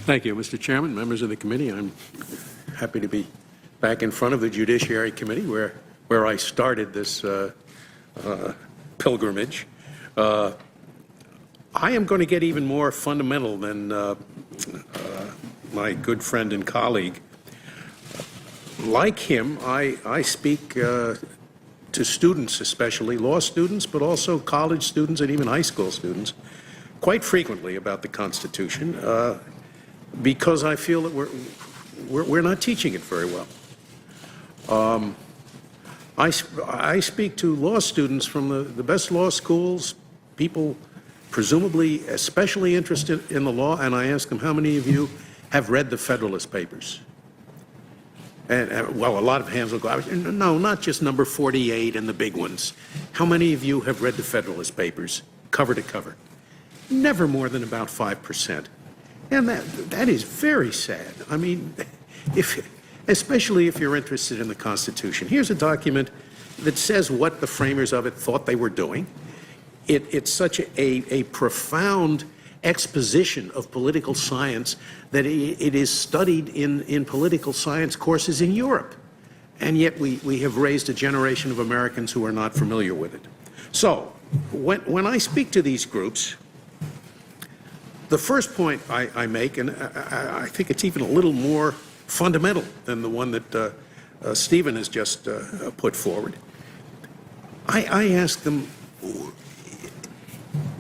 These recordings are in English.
Thank you, Mr. Chairman, members of the committee. I'm happy to be back in front of the Judiciary Committee where I started this pilgrimage. I am going to get even more fundamental than my good friend and colleague. Like him, I speak to students, especially law students, but also college students and even high school students, quite frequently about the Constitution, because I feel that we're not teaching it very well. I speak to law students from the best law schools, people presumably especially interested in the law, and I ask them, how many of you have read the Federalist Papers? And well, a lot of hands will go out. No, not just number 48 and the big ones. How many of you have read the Federalist Papers, cover to cover? Never more than about 5%. And that is very sad. I mean, especially if you're interested in the Constitution. Here's a document that says what the framers of it thought they were doing. It's such a profound exposition of political science that it is studied in political science courses in Europe. And yet we have raised a generation of Americans who are not familiar with it. So when I speak to these groups, the first point I make, and I think it's even a little more fundamental than the one that Stephen has just put forward, I ask them,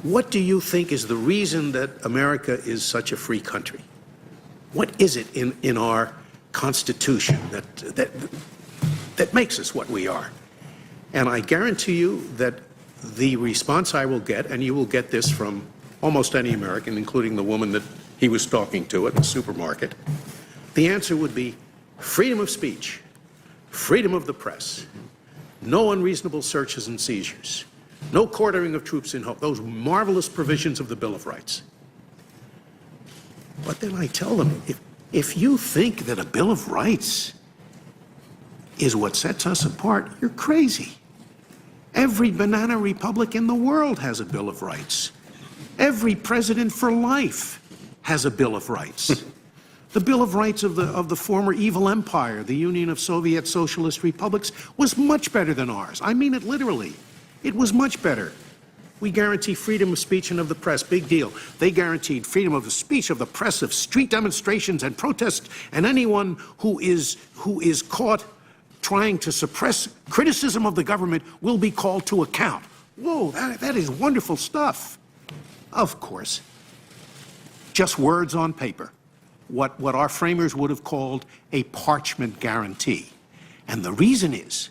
what do you think is the reason that America is such a free country? What is it in our Constitution that makes us what we are? And I guarantee you that the response I will get, and you will get this from almost any American, including the woman that he was talking to at the supermarket, the answer would be freedom of speech, freedom of the press, no unreasonable searches and seizures, no quartering of troops in hope, those marvelous provisions of the Bill of Rights. But then I tell them, if you think that a Bill of Rights is what sets us apart, you're crazy. Every banana republic in the world has a Bill of Rights. Every president for life has a Bill of Rights. The Bill of Rights of the former evil empire, the Union of Soviet Socialist Republics, was much better than ours. I mean it literally. It was much better. We guarantee freedom of speech and of the press. Big deal. They guaranteed freedom of the speech, of the press, of street demonstrations and protests, and anyone who is caught trying to suppress criticism of the government will be called to account. Whoa, that is wonderful stuff. Of course, just words on paper. What our framers would have called a parchment guarantee. And the reason is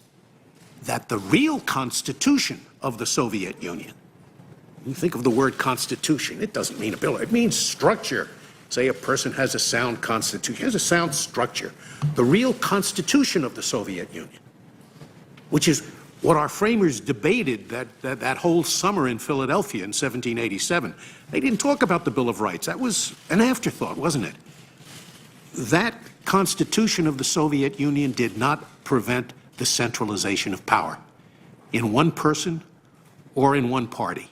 that the real constitution of the Soviet Union, you think of the word constitution, it doesn't mean a bill, it means structure. Say a person has a sound constitution, has a sound structure. The real constitution of the Soviet Union, which is what our framers debated that whole summer in Philadelphia in 1787. They didn't talk about the Bill of Rights. That was an afterthought, wasn't it? That constitution of the Soviet Union did not prevent the centralization of power in one person or in one party.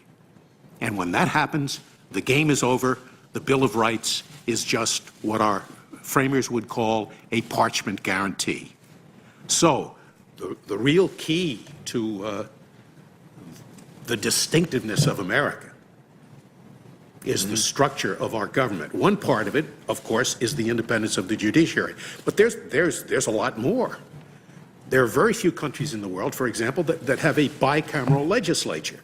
And when that happens, the game is over. The Bill of Rights is just what our framers would call a parchment guarantee. So the real key to the distinctiveness of America is the structure of our government. One part of it, of course, is the independence of the judiciary. But there's a lot more. There are very few countries in the world, for example, that have a bicameral legislature.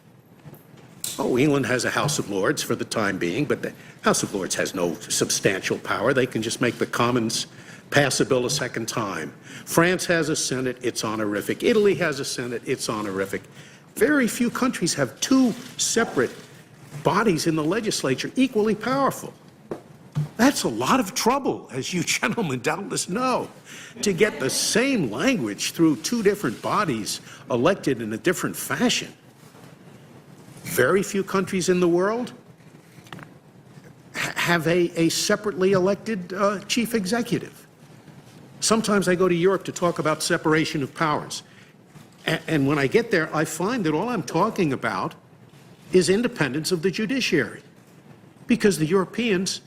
Oh, England has a House of Lords for the time being, but the House of Lords has no substantial power. They can just make the Commons pass a bill a second time. France has a Senate, it's honorific. Italy has a Senate, it's honorific. Very few countries have two separate bodies in the legislature equally powerful. That's a lot of trouble, as you gentlemen doubtless know, to get the same language through two different bodies elected in a different fashion. Very few countries in the world have a separately elected chief executive. Sometimes I go to Europe to talk about separation of powers. And when I get there, I find that all I'm talking about is independence of the judiciary. Because the Europeans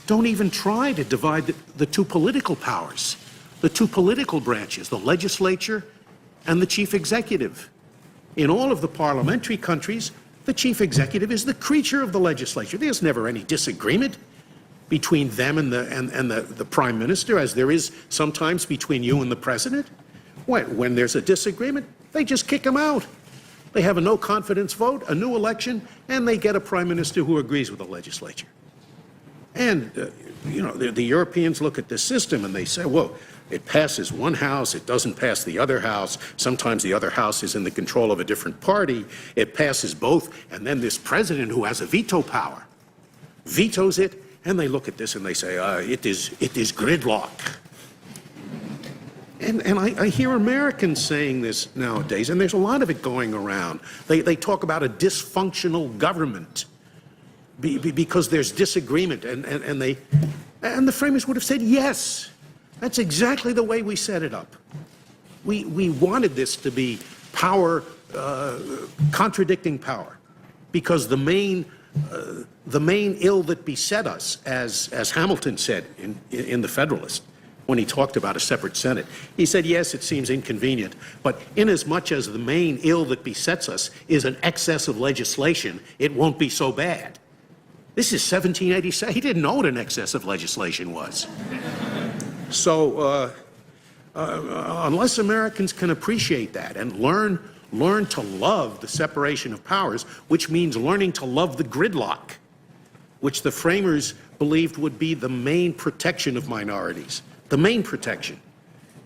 don't even try to divide the two political powers, the two political branches, the legislature and the chief executive. In all of the parliamentary countries, the chief executive is the creature of the legislature. There's never any disagreement between them and the prime minister, as there is sometimes between you and the president. When there's a disagreement, they just kick him out. They have a no confidence vote, a new election, and they get a prime minister who agrees with the legislature. And, you know, the Europeans look at this system and they say, well, it passes one house, it doesn't pass the other house. Sometimes the other house is in the control of a different party. It passes both, and then this president who has a veto power vetoes it, and they look at this and they say, it is gridlock. And I hear Americans saying this nowadays, and there's a lot of it going around. They talk about a dysfunctional government because there's disagreement, and the framers would have said, yes, that's exactly the way we set it up. We wanted this to be power, contradicting power, because the main ill that beset us, as Hamilton said in The Federalist, when he talked about a separate Senate. He said, yes, it seems inconvenient, but inasmuch as the main ill that besets us is an excess of legislation, it won't be so bad. This is 1787. He didn't know what an excess of legislation was. So unless Americans can appreciate that and learn to love the separation of powers, which means learning to love the gridlock, which the framers believed would be the main protection of minorities. The main protection.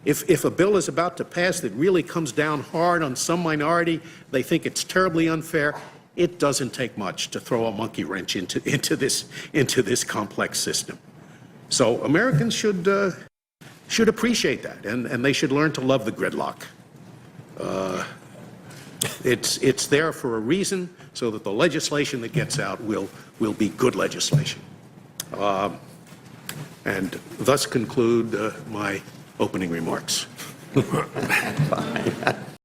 If a bill is about to pass that really comes down hard on some minority, they think it's terribly unfair. It doesn't take much to throw a monkey wrench into this complex system. So Americans should appreciate that, and they should learn to love the gridlock. It's there for a reason, so that the legislation that gets out will be good legislation. And thus conclude my opening remarks.